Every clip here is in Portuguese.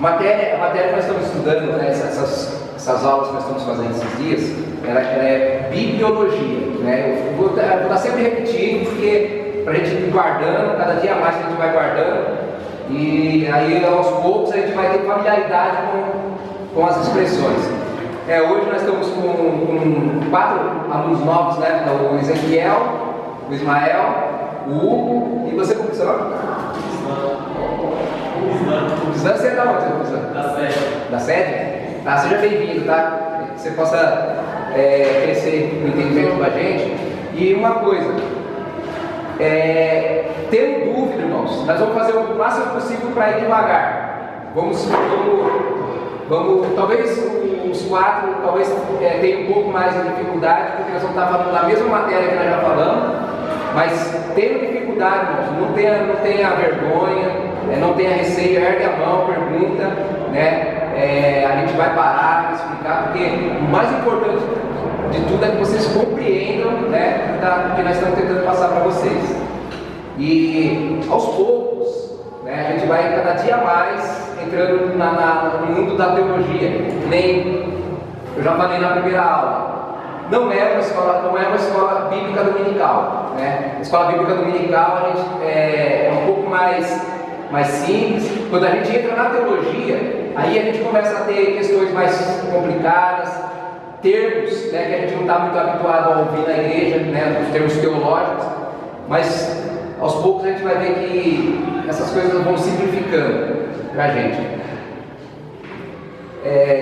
A matéria que nós estamos estudando, né, essas aulas que nós estamos fazendo esses dias, ela é bibliologia, né? Eu vou estar sempre repetindo, porque para a gente ir guardando, cada dia mais que a gente vai guardando, e aí aos poucos a gente vai ter familiaridade com as expressões. Hoje nós estamos com 4 alunos novos, né? O Ezequiel, o Ismael, o Hugo, e você como que é o seu nome? Você é da onde? Da sede. Da sede? Tá, seja bem-vindo, tá? Que você possa crescer no entendimento com a gente. E uma coisa, tendo dúvida, irmãos, nós vamos fazer o máximo possível para ir devagar. Vamos, talvez os 4 tenham um pouco mais de dificuldade, porque nós vamos estar falando da mesma matéria que nós já falamos, mas tendo dificuldade, irmãos, não tenha vergonha. Não tenha receio, ergue a mão, pergunta, né? A gente vai parar, explicar, porque o mais importante de tudo é que vocês compreendam, né, o que nós estamos tentando passar para vocês. E aos poucos, né, a gente vai cada dia mais entrando no mundo da teologia. Nem eu já falei na primeira aula, não é uma escola bíblica dominical, né? A escola bíblica dominical a gente é um pouco mais simples. Quando a gente entra na teologia, aí a gente começa a ter questões mais complicadas, termos, né, que a gente não está muito habituado a ouvir na igreja, né, os termos teológicos, mas aos poucos a gente vai ver que essas coisas vão simplificando para a gente.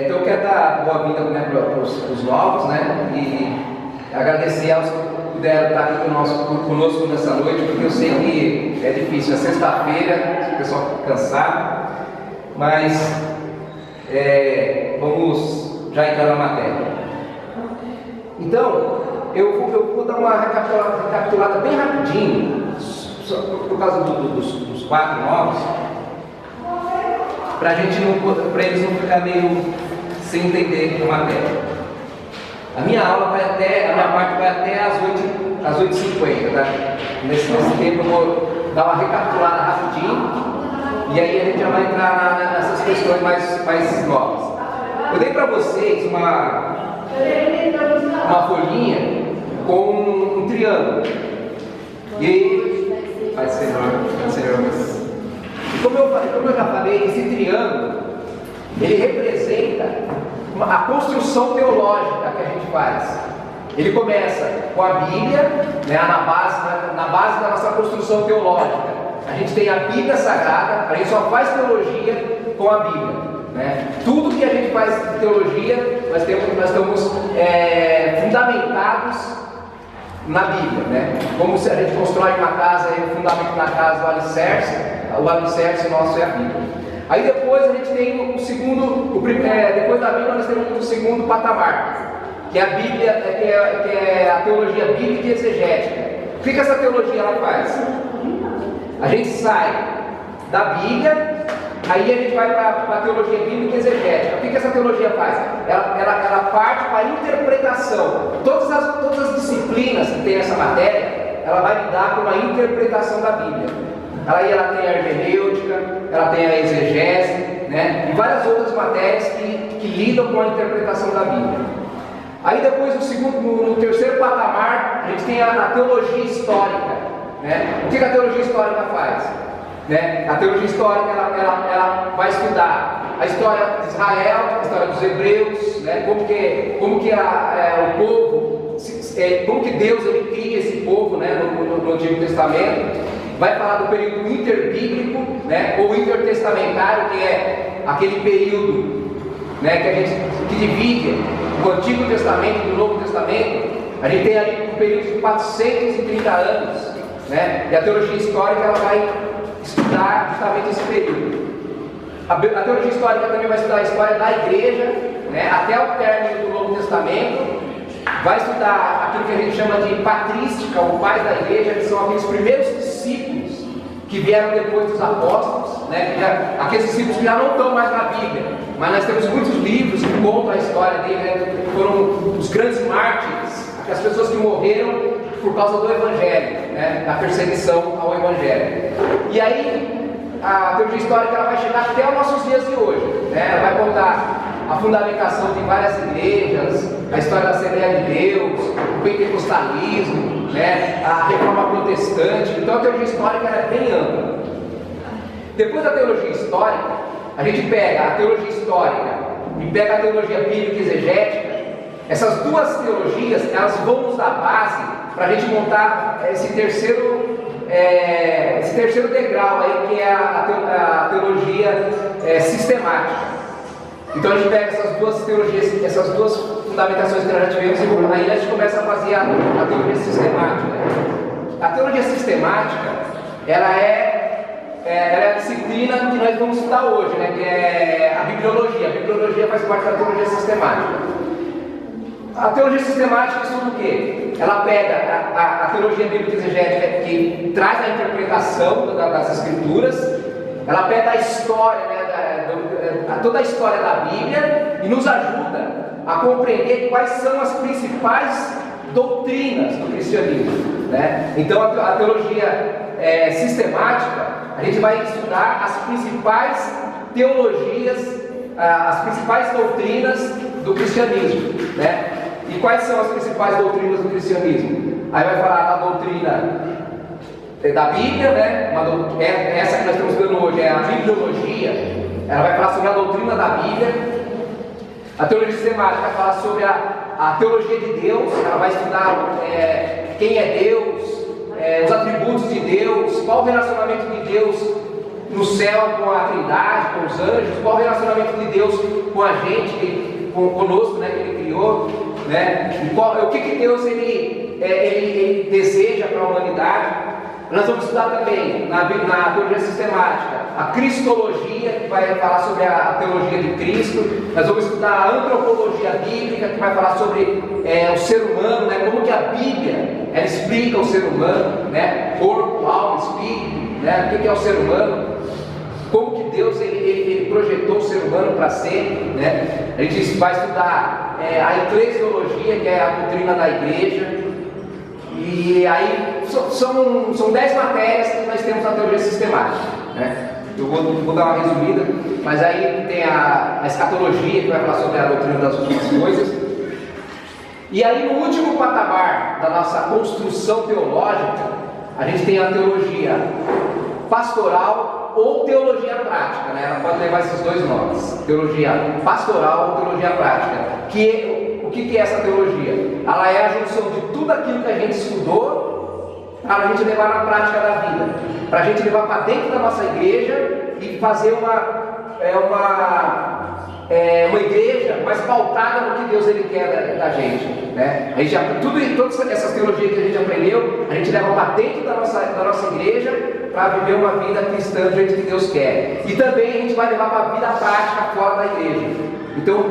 Então eu quero dar boa-vinda, né, para os novos, né, e agradecer aos que puderam estar aqui conosco nessa noite, porque eu sei que é difícil, é sexta-feira, o pessoal fica cansado, mas vamos já entrar na matéria. Então, eu vou dar uma recapitulada bem rapidinho, só por causa dos 4 novos, para eles não ficarem meio sem entender a matéria. A minha parte vai até às 8h50, tá? Nesse tempo eu vou dar uma recapitulada rapidinho, e aí a gente já vai entrar nessas questões mais novas. Eu dei para vocês uma folhinha com um triângulo. E aí, Pai Senhor, e como eu já falei, esse triângulo, ele representa a construção teológica que a gente faz. Ele começa com a Bíblia, né, na base da nossa construção teológica. A gente tem a Bíblia Sagrada, a gente só faz teologia com a Bíblia, né? Tudo que a gente faz de teologia, nós estamos fundamentados na Bíblia, né? Como se a gente constrói uma casa, o fundamento na casa, o alicerce nosso é a Bíblia. Aí depois a gente tem depois da Bíblia nós temos o segundo patamar, que é a Bíblia, que é a teologia bíblica e exegética. O que essa teologia ela faz? A gente sai da Bíblia, aí a gente vai para a teologia bíblica e exegética. O que essa teologia faz? Ela parte para a interpretação. Todas as disciplinas que tem essa matéria, ela vai lidar com a interpretação da Bíblia. Aí ela tem a hermenêutica, ela tem a exegese, né? E várias outras matérias que lidam com a interpretação da Bíblia. Aí depois no terceiro patamar, a gente tem a teologia histórica, né? O que a teologia histórica faz? Né? A teologia histórica ela vai estudar a história de Israel, a história dos hebreus, né? Como que o povo, como que Deus ele cria esse povo, né? no Antigo Testamento. Vai falar do período interbíblico, né, ou intertestamentário, que é aquele período, né, que divide o Antigo Testamento do Novo Testamento. A gente tem ali um período de 430 anos, né, e a teologia histórica ela vai estudar justamente esse período. A teologia histórica também vai estudar a história da igreja, né, até o término do Novo Testamento. Vai estudar aquilo que a gente chama de patrística, ou pais da igreja, que são aqueles primeiros discípulos que vieram depois dos apóstolos, né? Aqueles discípulos que já não estão mais na Bíblia, mas nós temos muitos livros que contam a história deles, né? Foram os grandes mártires, as pessoas que morreram por causa do Evangelho, né? Da perseguição ao Evangelho. E aí, a teologia histórica ela vai chegar até os nossos dias de hoje, né? Ela vai contar a fundamentação de várias igrejas, a história da Assembleia de Deus, o pentecostalismo, né? A reforma protestante. Então a teologia histórica ela é bem ampla. Depois da teologia histórica, a gente pega a teologia histórica e pega a teologia bíblica e exegética. Essas duas teologias elas vão nos dar base para a gente montar esse terceiro degrau aí, que é a teologia sistemática. Então a gente pega essas duas teologias, essas duas fundamentações que nós já tivemos, e aí a gente começa a fazer a teologia sistemática. A teologia sistemática, ela é a disciplina que nós vamos estudar hoje, né? Que é a bibliologia. A bibliologia faz parte da teologia sistemática. A teologia sistemática estuda o quê? Ela pega a teologia bíblica exegética, que traz a interpretação das escrituras, ela pega a história, né, toda a história da Bíblia, e nos ajuda a compreender quais são as principais doutrinas do cristianismo, né? Então a teologia sistemática, a gente vai estudar as principais teologias, as principais doutrinas do cristianismo, né? E quais são as principais doutrinas do cristianismo? Aí vai falar da doutrina da Bíblia, né? Essa que nós estamos estudando hoje é a bibliologia. Ela vai falar sobre a doutrina da Bíblia. A teologia sistemática vai falar sobre a teologia de Deus. Ela vai estudar quem é Deus, os atributos de Deus, qual o relacionamento de Deus no céu com a Trindade, com os anjos, qual o relacionamento de Deus com a gente, conosco, né, que Ele criou, né? E o que Deus ele deseja para a humanidade. Nós vamos estudar também na teologia sistemática a cristologia, que vai falar sobre a teologia de Cristo. Nós vamos estudar a antropologia bíblica, que vai falar sobre o ser humano, né? Como que a Bíblia ela explica o ser humano, né? Corpo, alma, espírito, né? O que é o ser humano? Como que Deus ele projetou o ser humano para ser, né? A gente vai estudar a eclesiologia, que é a doutrina da igreja. E aí são 10 matérias que nós temos na teologia sistemática, né? Eu vou dar uma resumida, mas aí tem a escatologia, que vai falar sobre a doutrina das últimas coisas. E aí no último patamar da nossa construção teológica, a gente tem a teologia pastoral ou teologia prática, né? Ela pode levar esses dois nomes, teologia pastoral ou teologia prática. O que é essa teologia? Ela é a junção de tudo aquilo que a gente estudou para a gente levar na prática da vida, para a gente levar para dentro da nossa igreja e fazer uma igreja mais pautada no que Deus ele quer da gente, né? A gente todas essas teologias que a gente aprendeu, a gente leva para dentro da nossa igreja para viver uma vida cristã do jeito que Deus quer. E também a gente vai levar para a vida prática fora da igreja. Então,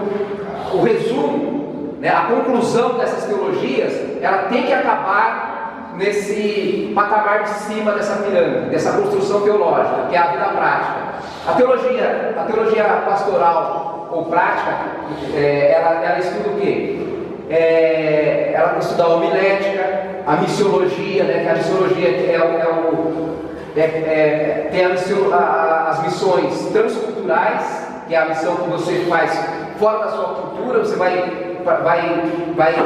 o resumo, né, a conclusão dessas teologias, ela tem que acabar nesse patamar de cima dessa pirâmide, dessa construção teológica, que é a vida prática. A teologia pastoral ou prática, ela estuda o quê? Ela estuda a homilética, a missiologia, né, que a missiologia tem as missões transculturais, que é a missão que você faz fora da sua cultura. Você vai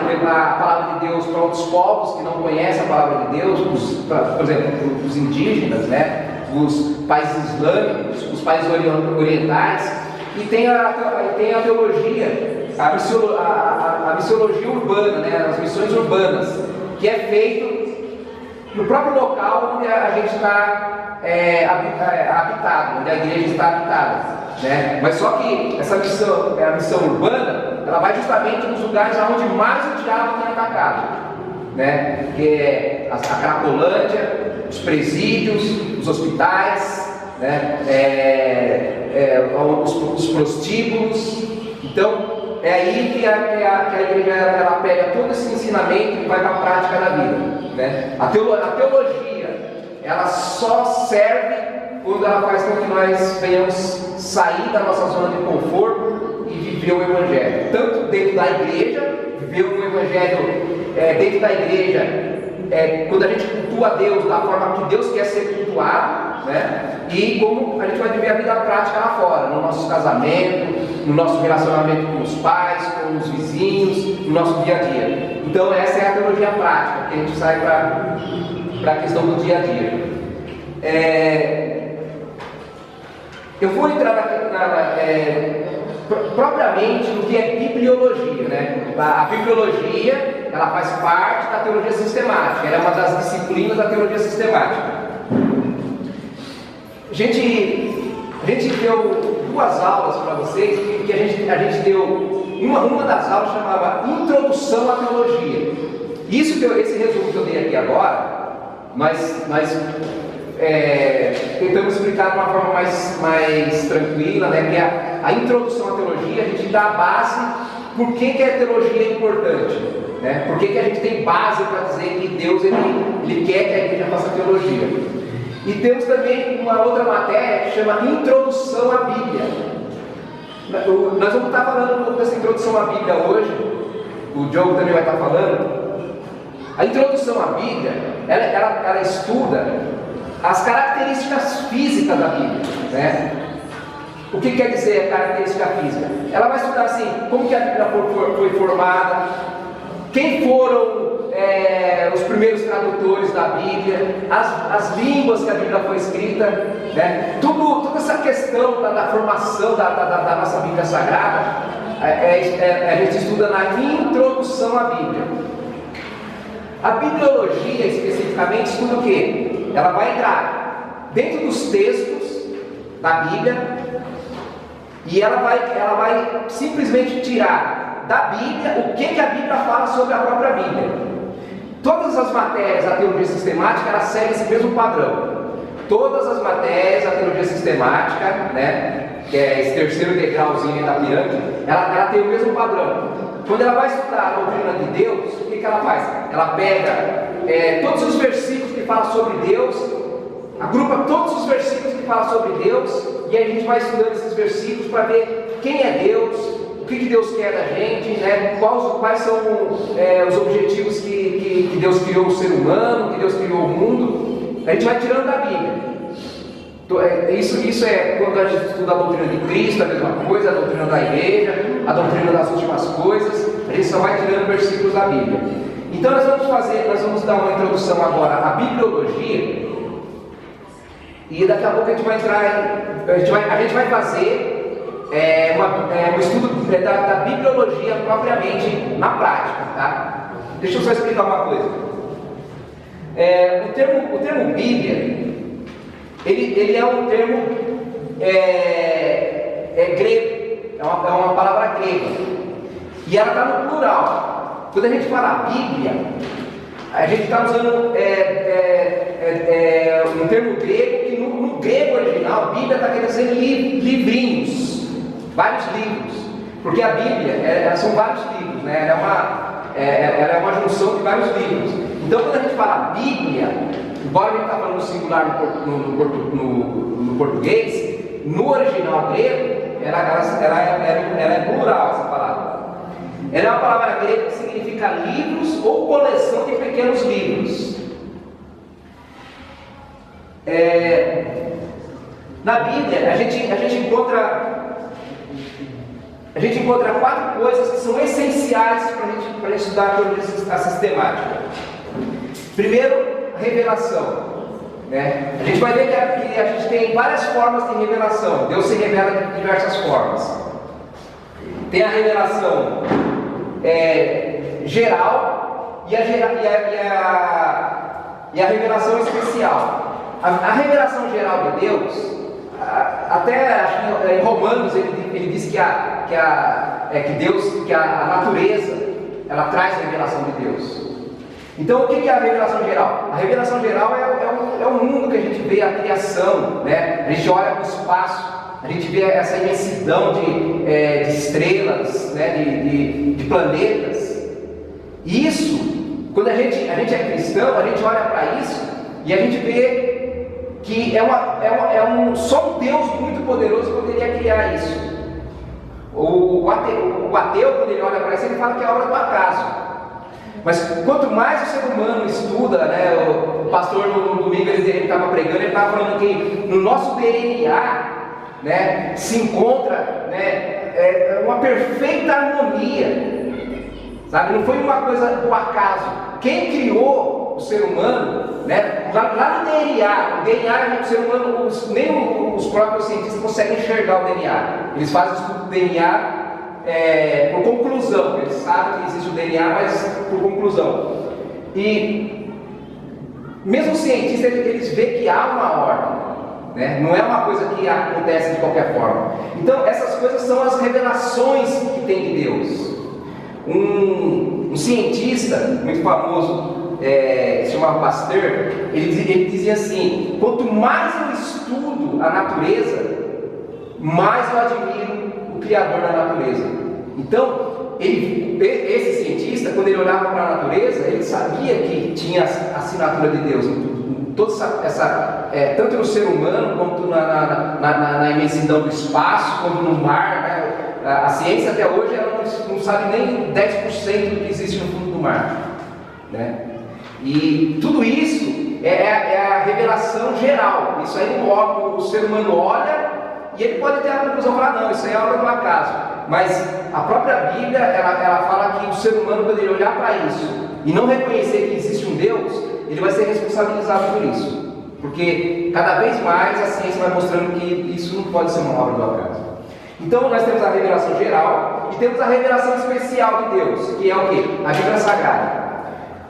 levar a palavra de Deus para outros povos que não conhecem a palavra de Deus, por exemplo, os indígenas, né? Os países islâmicos, os países orientais. E tem a teologia, a missiologia urbana, né? As missões urbanas, que é feito no próprio local onde a gente está habitado, onde a igreja está habitada, né? Mas só que essa missão, a missão urbana, ela vai justamente nos lugares onde mais o diabo tem atacado, né? Que é a Cracolândia, os presídios, os hospitais, né? Os prostíbulos. Então é aí que a igreja ela pega todo esse ensinamento e vai para a prática da vida, né? A teologia ela só serve quando ela faz com que nós venhamos sair da nossa zona de conforto e viver o Evangelho, tanto dentro da igreja, viver o Evangelho dentro da igreja quando a gente cultua a Deus da forma que Deus quer ser cultuado, né? E como a gente vai viver a vida prática lá fora, no nosso casamento, no nosso relacionamento com os pais, com os vizinhos, no nosso dia a dia. Então essa é a teologia prática, que a gente sai para a questão do dia a dia. Eu vou entrar propriamente no que é bibliologia, né? A bibliologia, ela faz parte da teologia sistemática, ela é uma das disciplinas da teologia sistemática. A gente deu 2 aulas para vocês, que a gente deu, uma das aulas chamava Introdução à Teologia. Esse resumo que eu dei aqui agora, nós tentamos explicar de uma forma mais tranquila, né? Que a introdução à teologia, a gente dá a base por que a teologia é importante, né? Por que a gente tem base para dizer que Deus ele quer que a igreja faça teologia. E temos também uma outra matéria que chama Introdução à Bíblia. Nós vamos estar falando um pouco dessa introdução à Bíblia hoje, o Diogo também vai estar falando. A introdução à Bíblia, ela estuda as características físicas da Bíblia, né? O que quer dizer a característica física? Ela vai estudar assim, como que a Bíblia foi formada, quem foram os primeiros tradutores da Bíblia, as línguas que a Bíblia foi escrita, né? Toda essa questão da formação da nossa Bíblia Sagrada, a gente estuda na introdução à Bíblia. A bibliologia, especificamente, estuda o quê? Ela vai entrar dentro dos textos da Bíblia e ela vai simplesmente tirar da Bíblia o que a Bíblia fala sobre a própria Bíblia. Todas as matérias da teologia sistemática, ela segue esse mesmo padrão. Todas as matérias da teologia sistemática, né, que é esse terceiro degrauzinho da pirâmide, ela tem o mesmo padrão. Quando ela vai estudar a doutrina de Deus, o que ela faz? Ela pega todos os versículos que falam sobre Deus, agrupa todos os versículos que falam sobre Deus, e aí a gente vai estudando esses versículos para ver quem é Deus, o que Deus quer da gente, né? Quais são os objetivos que Deus criou o ser humano, que Deus criou o mundo. A gente vai tirando da Bíblia. Isso é quando a gente estuda a doutrina de Cristo, a mesma coisa, a doutrina da igreja, a doutrina das últimas coisas, a gente só vai tirando versículos da Bíblia. Então nós vamos dar uma introdução agora à bibliologia, e daqui a pouco a gente vai entrar a gente vai fazer um estudo da bibliologia propriamente na prática, tá? Deixa eu só explicar uma coisa. O termo Bíblia, ele é um termo grego, é uma palavra grega, e ela está no plural. Quando a gente fala Bíblia, a gente está usando um termo grego que no grego original, Bíblia está querendo dizer livrinhos, vários livros, porque a Bíblia são vários livros, né? Ela é uma junção de vários livros. Então quando a gente fala Bíblia, embora a gente está falando no singular no português, no original grego, ela é plural essa palavra. Ela é uma palavra grega que significa livros ou coleção de pequenos livros. Na Bíblia a gente encontra 4 coisas que são essenciais para a gente estudar a teologia sistemática. Primeiro, revelação, né? A gente vai ver que a gente tem várias formas de revelação. Deus se revela de diversas formas. Tem a revelação geral e a revelação especial. A revelação geral de Deus, até acho que em Romanos ele diz que a natureza ela traz a revelação de Deus. Então o que é a revelação geral? A revelação geral é o mundo que a gente vê, a criação, né? A gente olha para o espaço, a gente vê essa imensidão de estrelas, né? de planetas. E isso, quando a gente é cristão, a gente olha para isso e a gente vê que só um Deus muito poderoso poderia criar isso. O ateu, quando ele olha para isso, ele fala que é obra do acaso. Mas quanto mais o ser humano estuda, né, o pastor no domingo ele estava pregando, ele estava falando que no nosso DNA, né, se encontra, né, uma perfeita harmonia, sabe? Não foi uma coisa do acaso. Quem criou o ser humano, né, lá no DNA, o DNA do ser humano, nem os próprios cientistas conseguem enxergar o DNA. Eles fazem o estudo do DNA por conclusão. Eles sabem que existe o DNA, mas por conclusão. E mesmo os cientistas, eles veem que há uma ordem, né? Não é uma coisa que acontece de qualquer forma. Então essas coisas são as revelações que tem de Deus. Um cientista muito famoso, se chamava Pasteur, ele dizia assim: quanto mais eu estudo a natureza, mais eu admiro o Criador da natureza. Então, esse cientista, quando ele olhava para a natureza, ele sabia que tinha a assinatura de Deus em tudo, toda tanto no ser humano, quanto na imensidão do espaço, quanto no mar, né? A ciência até hoje ela não sabe nem 10% do que existe no fundo do mar, né? E tudo isso é a revelação geral. Isso aí o ser humano olha e ele pode ter a conclusão, falar, não, isso aí é obra do acaso. Mas a própria Bíblia, ela fala que o ser humano, quando ele olhar para isso e não reconhecer que existe um Deus, ele vai ser responsabilizado por isso. Porque cada vez mais a ciência vai mostrando que isso não pode ser uma obra do acaso. Então nós temos a revelação geral e temos a revelação especial de Deus, que é o quê? A Bíblia Sagrada.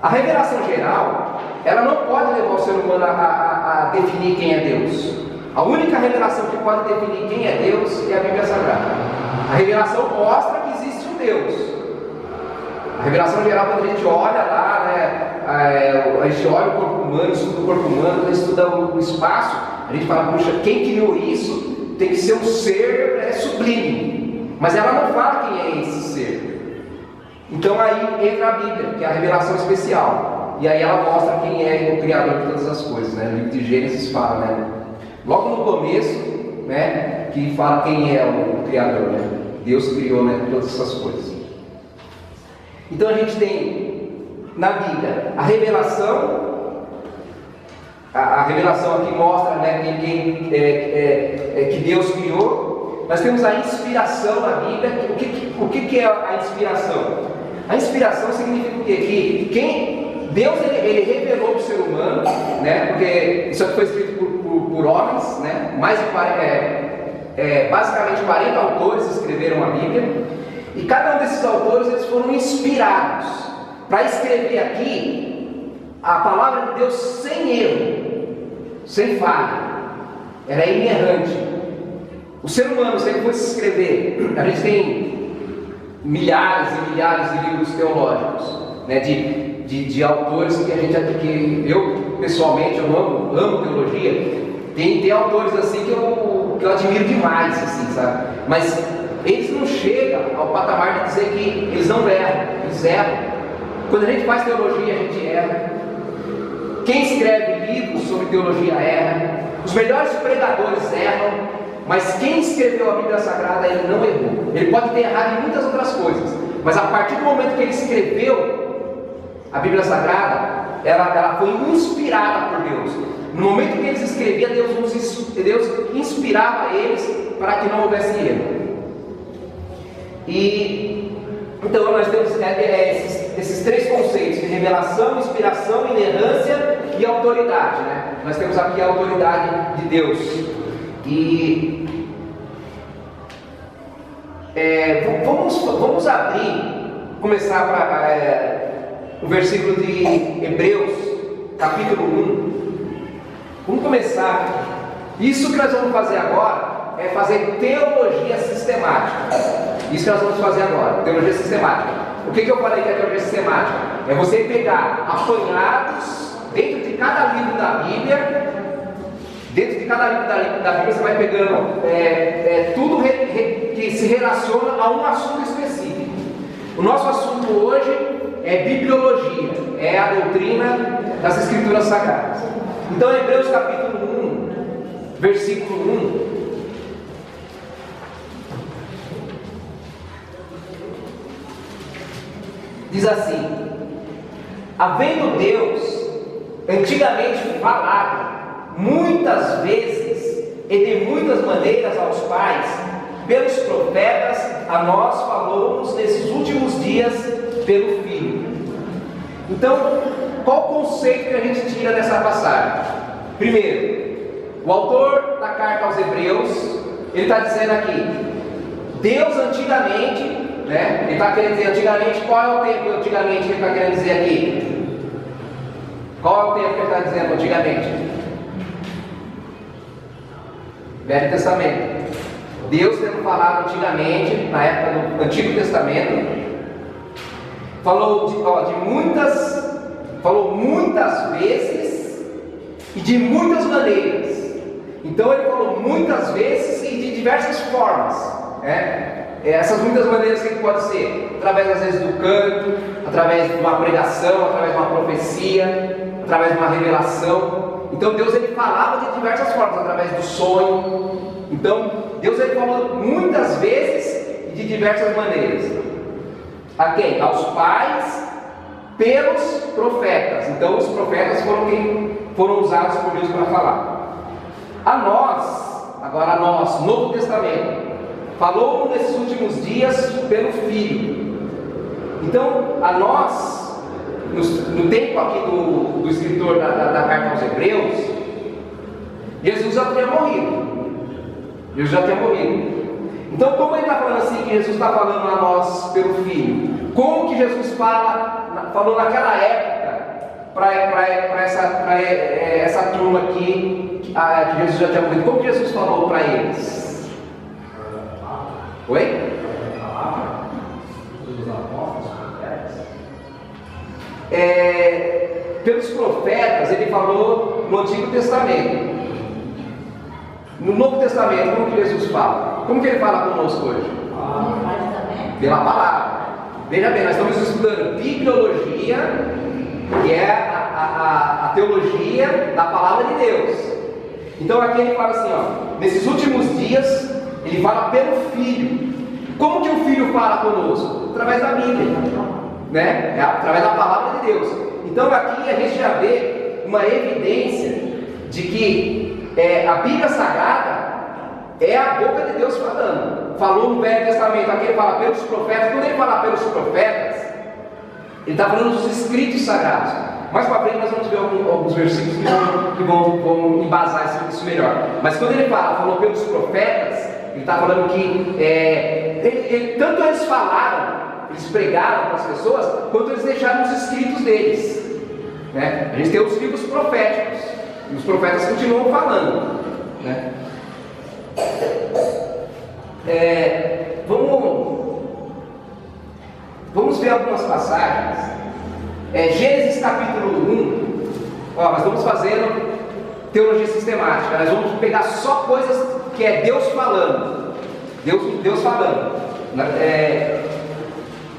A revelação geral, ela não pode levar o ser humano a definir quem é Deus. A única revelação que pode definir quem é Deus é a Bíblia Sagrada. A revelação mostra que existe um Deus. A revelação geral, quando a gente olha lá, né, a gente olha o corpo humano, estuda o corpo humano, estuda o espaço, a gente fala, puxa, quem criou isso tem que ser um ser sublime. Mas ela não fala quem é esse ser. Então aí entra a Bíblia, que é a revelação especial. E aí ela mostra quem é o Criador de todas as coisas, né? O livro de Gênesis fala, né? Logo no começo, né, que fala quem é o Criador, né? Deus criou, né, todas essas coisas. Então a gente tem na Bíblia a revelação. A revelação aqui mostra, né, que Deus criou. Nós temos a inspiração na Bíblia. O que é a inspiração? A inspiração significa o quê? Que Deus ele revelou para o ser humano, né, porque isso aqui foi escrito por homens, né, basicamente 40 autores escreveram a Bíblia, e cada um desses autores eles foram inspirados para escrever aqui a palavra de Deus sem erro, sem falha, era inerrante. O ser humano, se ele fosse escrever, a gente tem milhares e milhares de livros teológicos, né, de autores que eu pessoalmente eu amo teologia. Tem autores assim que eu admiro demais, assim, sabe? Mas eles não chegam ao patamar de dizer que eles não erram, eles erram. Quando a gente faz teologia, a gente erra. Quem escreve livros sobre teologia erra. Os melhores pregadores erram. Mas quem escreveu a Bíblia Sagrada, ele não errou. Ele pode ter errado em muitas outras coisas, mas a partir do momento que ele escreveu a Bíblia Sagrada, ela foi inspirada por Deus. No momento que eles escreviam, Deus inspirava eles para que não houvesse erro. E então nós temos esses três conceitos de revelação, inspiração, inerrância e autoridade, né? Nós temos aqui a autoridade de Deus. E vamos abrir, começar para o versículo de Hebreus, capítulo 1. Vamos começar. Isso que nós vamos fazer agora é fazer teologia sistemática. Isso que nós vamos fazer agora, teologia sistemática. O que eu falei que é teologia sistemática? É você pegar apanhados dentro de cada livro da Bíblia. Dentro de cada livro da Bíblia você vai pegando tudo que se relaciona a um assunto específico. O nosso assunto hoje é bibliologia, é a doutrina das Escrituras Sagradas. Então, Hebreus capítulo 1, versículo 1. Diz assim: Havendo Deus antigamente falado muitas vezes e de muitas maneiras aos pais, pelos profetas, a nós falou-nos nesses últimos dias pelo Filho. Então, qual o conceito que a gente tira dessa passagem? Primeiro, o autor da carta aos Hebreus, ele está dizendo aqui, Deus antigamente, né? Ele está querendo dizer antigamente, qual é o tempo antigamente que ele está querendo dizer aqui? Qual é o tempo que ele está dizendo antigamente? Velho Testamento. Deus tendo falado antigamente, na época do Antigo Testamento, falou muitas vezes e de muitas maneiras. Então ele falou muitas vezes e de diversas formas, né? Essas muitas maneiras que pode ser através às vezes do canto, através de uma pregação, através de uma profecia, através de uma revelação. Então Deus ele falava de diversas formas, através do sonho. Então Deus ele falou muitas vezes e de diversas maneiras. A quem? Aos pais, pelos profetas. Então os profetas foram quem foram usados por Deus para falar. Agora a nós, Novo Testamento, falou nesses últimos dias pelo Filho. Então a nós, no tempo aqui do escritor da carta aos Hebreus, Jesus já tinha morrido. Então, como ele está falando assim, que Jesus está falando a nós pelo Filho? Como que Jesus falou naquela época para essa turma aqui, que Jesus já tinha morrido? Como que Jesus falou para eles? Oi? Pelos profetas, ele falou no Antigo Testamento. No Novo Testamento, como que Jesus fala? Como que ele fala conosco hoje? Pela palavra. Veja bem, nós estamos estudando bibliologia, que é a teologia da palavra de Deus. Então aqui ele fala assim, ó, nesses últimos dias, ele fala pelo Filho. Como que o Filho fala conosco? Através da Bíblia, né? Através da palavra de Deus. Então aqui a gente já vê uma evidência de que a Bíblia Sagrada é a boca de Deus falando. Falou no Velho Testamento, aqui ele fala pelos profetas. Quando ele fala pelos profetas, ele está falando dos escritos sagrados. Mais para frente nós vamos ver alguns versículos que vão embasar isso melhor. Mas quando ele falou pelos profetas, ele está falando que tanto eles falaram, eles pregaram para as pessoas, quanto eles deixaram os escritos deles, né? A gente tem os livros proféticos, e os profetas continuam falando, né? Vamos ver algumas passagens. Gênesis capítulo 1. Nós vamos fazendo teologia sistemática. Nós vamos pegar só coisas que é Deus falando. Deus falando.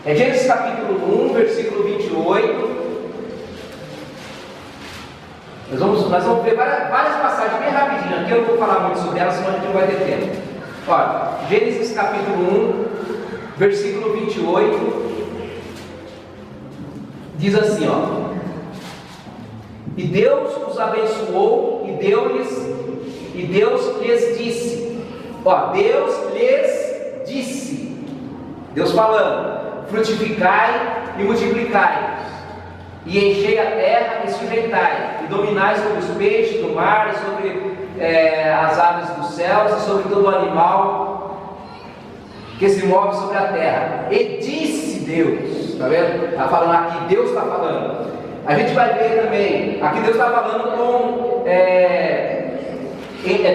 Gênesis capítulo 1, versículo 28. Nós vamos ver várias passagens bem rapidinho. Aqui eu não vou falar muito sobre elas, senão a gente não vai ter tempo. Olha, Gênesis capítulo 1, versículo 28. Diz assim, ó: e Deus os abençoou e Deus lhes disse. Deus lhes disse. Deus falando: frutificai e multiplicai, e enchei a terra e sujeitai, e dominai sobre os peixes do mar, e sobre as aves dos céus, e sobre todo animal que se move sobre a terra. E disse Deus. Está vendo? Está falando aqui, Deus está falando. A gente vai ver também, aqui Deus está falando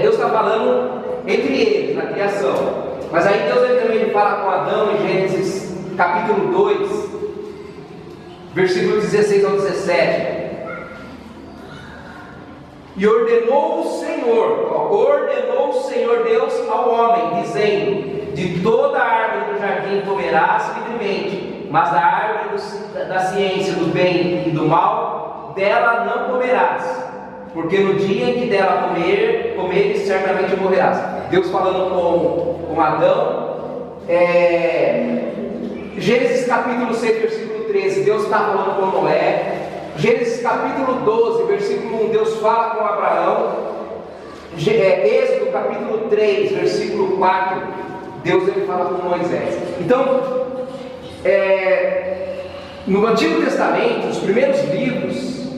Deus está falando entre eles, na criação. Mas aí Deus também fala com Adão em Gênesis capítulo 2, versículo 16 ao 17. E ordenou o Senhor Deus ao homem, dizendo: de toda a árvore do jardim comerás livremente, mas da árvore da ciência do bem e do mal, dela não comerás, porque no dia em que dela comeres, certamente morrerás. Deus falando com Adão. Gênesis capítulo 6, versículo 13, Deus está falando com Noé. Gênesis capítulo 12, versículo 1, Deus fala com Abraão. Êxodo capítulo 3, versículo 4, Deus ele fala com Moisés. Então, no Antigo Testamento, os primeiros livros,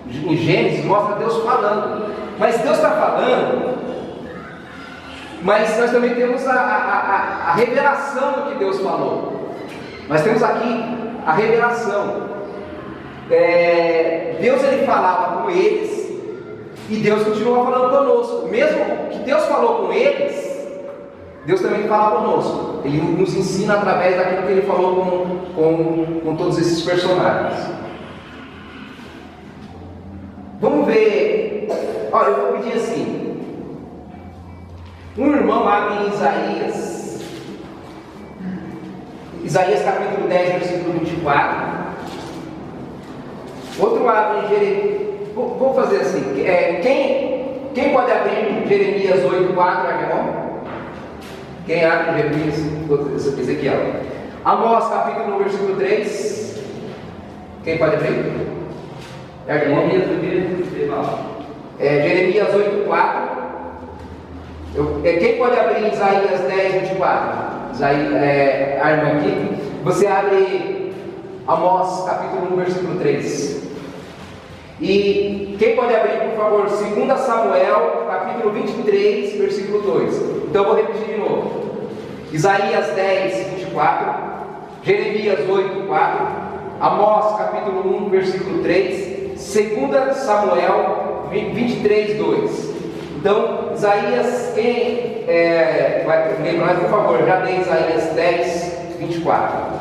em Gênesis, mostra Deus falando. Mas Deus está falando, mas nós também temos a revelação do que Deus falou. Nós temos aqui a revelação. Deus ele falava com eles e Deus continua falando conosco. Mesmo que Deus falou com eles, Deus também fala conosco. Ele nos ensina através daquilo que Ele falou com todos esses personagens. Vamos ver. Olha, eu vou pedir assim. Um irmão abre em Isaías capítulo 10, versículo 24. Outro abre em Jeremias. Vou fazer assim. Quem pode abrir Jeremias 8, 4, irmão? Quem abre Jeremias? Ezequiel. Amós capítulo 1, versículo 3. Quem pode abrir? Jeremias 8, 4. Quem pode abrir Isaías 10, 24? A irmã aqui. Você abre Amós capítulo 1, versículo 3. E quem pode abrir, por favor, 2 Samuel capítulo 23, versículo 2. Então eu vou repetir de novo. Isaías 10, 24. Jeremias 8, 4. Amós capítulo 1, versículo 3. 2 Samuel 23, 2. Então, Isaías, quem vai lembrar, por favor, já dei Isaías 10, 24.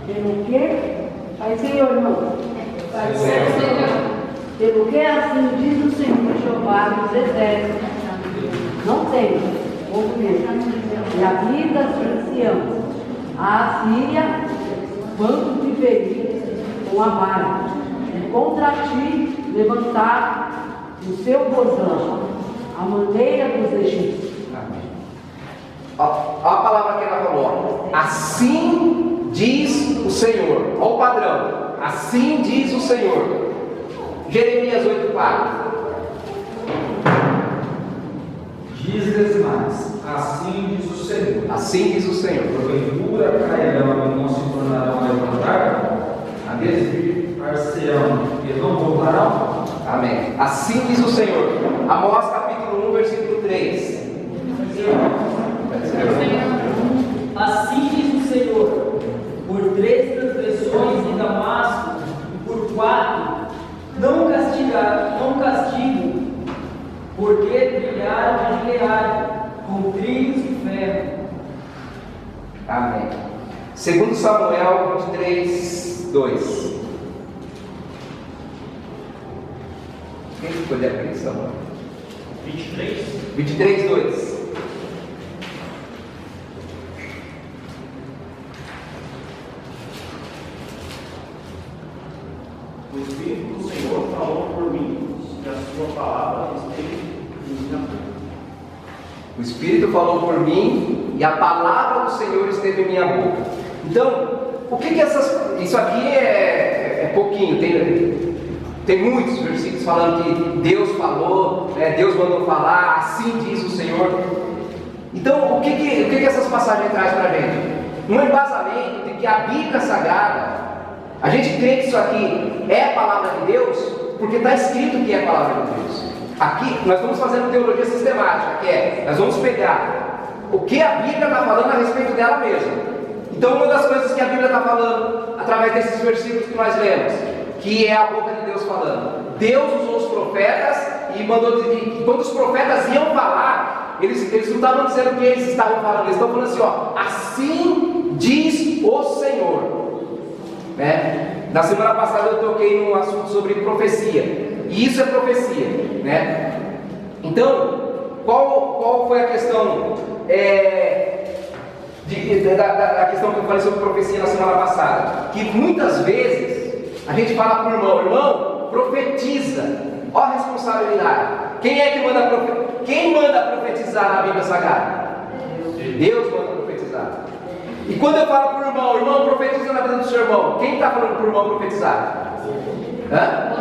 Pelo que? Pai Senhor, irmão. Pai Senhor. Pelo que assim diz o Senhor Jeová dos exércitos: não tem povo meu, e a vida de Sião, a Assíria, banco de ferir com a vara, e contra ti levantar o seu bozão, a maneira dos egípcios. Olha a palavra que ela falou: assim diz o Senhor. Olha o padrão: assim diz o Senhor. Jeremias 8, 4. Diz-lhes mais: assim diz o Senhor. Assim diz o Senhor. Porventura cairão e não se tornarão a levantar, a desviar-se-ão e não voltarão. Amém. Assim diz o Senhor. Amós capítulo 1, versículo 3. Assim diz o Senhor: por 3 transgressões em Damasco e por 4 não castigo, porque trilharam de Gileade com trilhos de ferro. Amém. 2 Samuel 23, 2. Quem escolheu aquele Samuel? 23, 2. O Espírito do Senhor falou por mim, e a sua palavra esteve em minha boca. O Espírito falou por mim e a palavra do Senhor esteve em minha boca. Então, o que isso aqui é pouquinho, tem muitos versículos falando que Deus falou, Deus mandou falar, assim diz o Senhor. Então, o que essas passagens trazem para a gente? Um embasamento de que a Bíblia Sagrada, a gente crê que isso aqui é a palavra de Deus, porque está escrito que é a palavra de Deus. Aqui nós estamos fazendo teologia sistemática, nós vamos pegar o que a Bíblia está falando a respeito dela mesma. Então, uma das coisas que a Bíblia está falando, através desses versículos que nós lemos, que é a boca de Deus falando. Deus usou os profetas e mandou dizer, e quando os profetas iam falar, eles não estavam dizendo o que eles estavam falando, eles estão falando assim, assim diz o Senhor. Na semana passada eu toquei num assunto sobre profecia, e isso é profecia, Então, qual foi a questão da questão que eu falei sobre profecia na semana passada? Que muitas vezes a gente fala para o irmão, profetiza. Olha a responsabilidade. Quem é que manda profetizar? Quem manda profetizar na Bíblia Sagrada? Deus manda profetizar. E quando eu falo para o irmão profetiza na vida do seu irmão, quem está falando para o irmão profetizar? Hã?